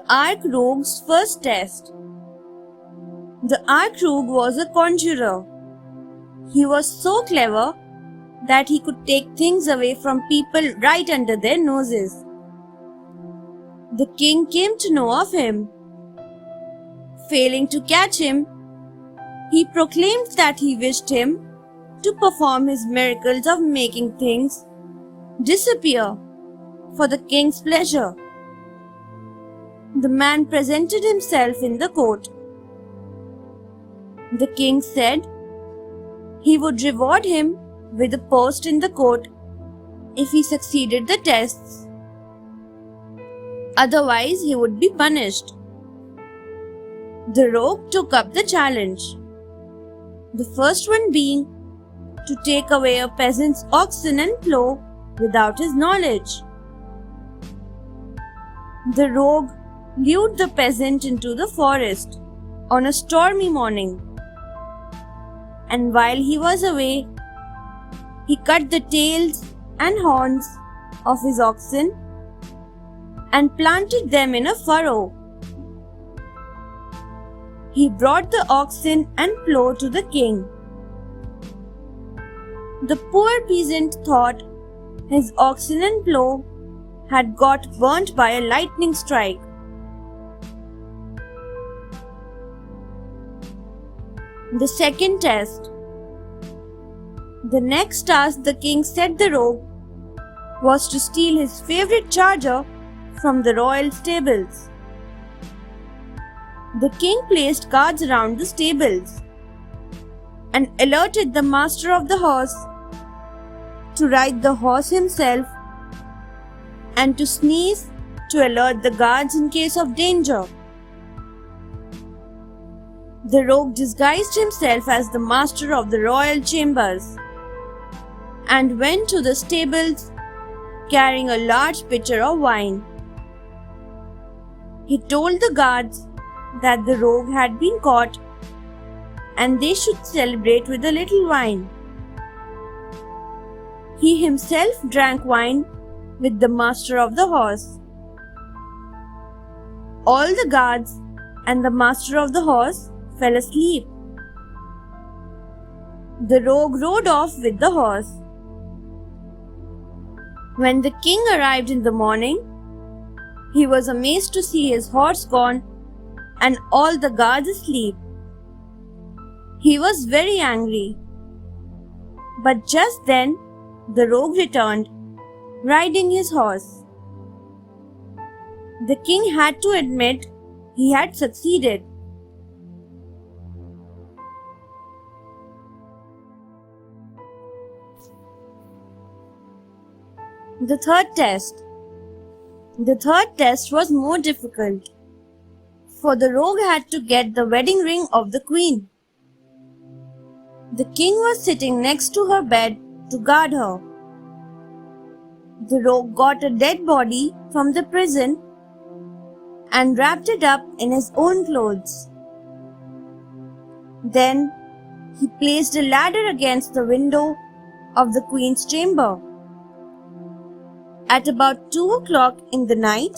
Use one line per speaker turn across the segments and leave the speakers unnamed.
Arch Rogue's first test. The Arch Rogue was a conjurer. He was so clever that he could take things away from people right under their noses. The king came to know of him. Failing to catch him, he proclaimed that he wished him to perform his miracles of making things disappear for the king's pleasure. The man presented himself in the court. The king said he would reward him with a post in the court if he succeeded the tests. Otherwise, he would be punished. The rogue took up the challenge. The first one being to take away a peasant's oxen and plough without his knowledge. The rogue lured the peasant into the forest on a stormy morning, and while he was away, he cut the tails and horns of his oxen and planted them in a furrow. He brought the oxen and plough to the king. The poor peasant thought his oxen and plough had got burnt by a lightning strike. The second test. The next task the king set the rogue was to steal his favorite charger from the royal stables. The king placed guards around the stables and alerted the master of the horse to ride the horse himself and to sneeze to alert the guards in case of danger. The rogue disguised himself as the master of the royal chambers and went to the stables carrying a large pitcher of wine. He told the guards that the rogue had been caught and they should celebrate with a little wine. He himself drank wine with the master of the horse. All the guards and the master of the horse fell asleep. The rogue rode off with the horse. When the king arrived in the morning, he was amazed to see his horse gone and all the guards asleep. He was very angry. But just then, the rogue returned, riding his horse. The king had to admit he had succeeded. The third test. The third test was more difficult, for the rogue had to get the wedding ring of the queen. The king was sitting next to her bed to guard her. The rogue got a dead body from the prison and wrapped it up in his own clothes. Then he placed a ladder against the window of the queen's chamber. At about 2 o'clock in the night,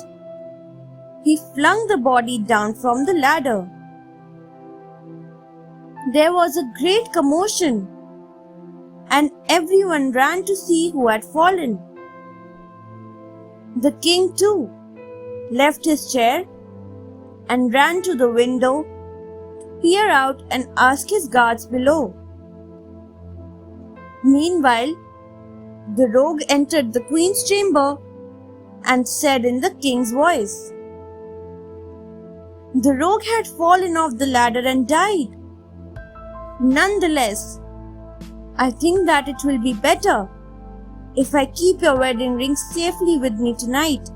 he flung the body down from the ladder. There was a great commotion, and everyone ran to see who had fallen. The king, too, left his chair and ran to the window to peer out and ask his guards below. Meanwhile, the rogue entered the queen's chamber and said in the king's voice, "The rogue had fallen off the ladder and died. Nonetheless, I think that it will be better if I keep your wedding ring safely with me tonight."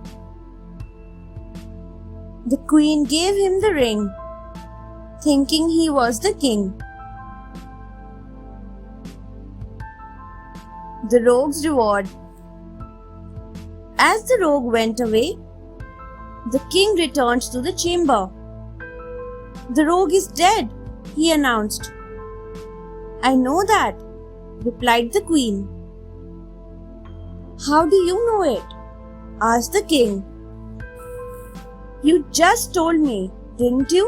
The queen gave him the ring, thinking he was the king. The rogue's reward. As the rogue went away, the king returned to the chamber. "The rogue is dead," he announced. "I know that," replied the queen. "How do you know it?" asked the king. You just told me, didn't you?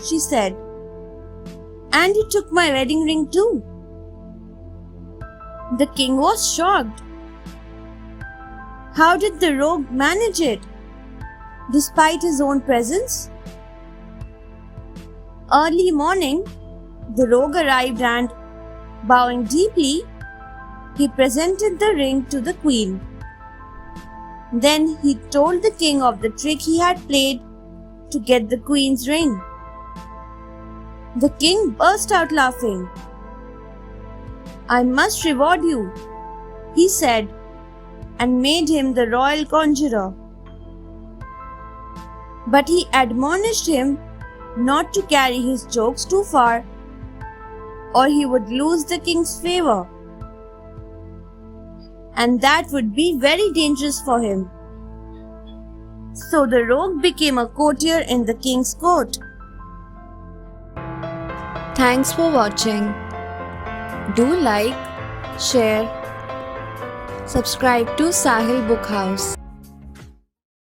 She said. And you took my wedding ring too. The king was shocked. How did the rogue manage it, despite his own presence? Early morning, the rogue arrived and, bowing deeply, he presented the ring to the queen. Then he told the king of the trick he had played to get the queen's ring. The king burst out laughing. I must reward you, he said, and made him the royal conjurer. But he admonished him not to carry his jokes too far, or he would lose the king's favor, and that would be very dangerous for him. So the rogue became a courtier in the king's court.
Thanks for watching. Do like, share, subscribe to Sahil Book House.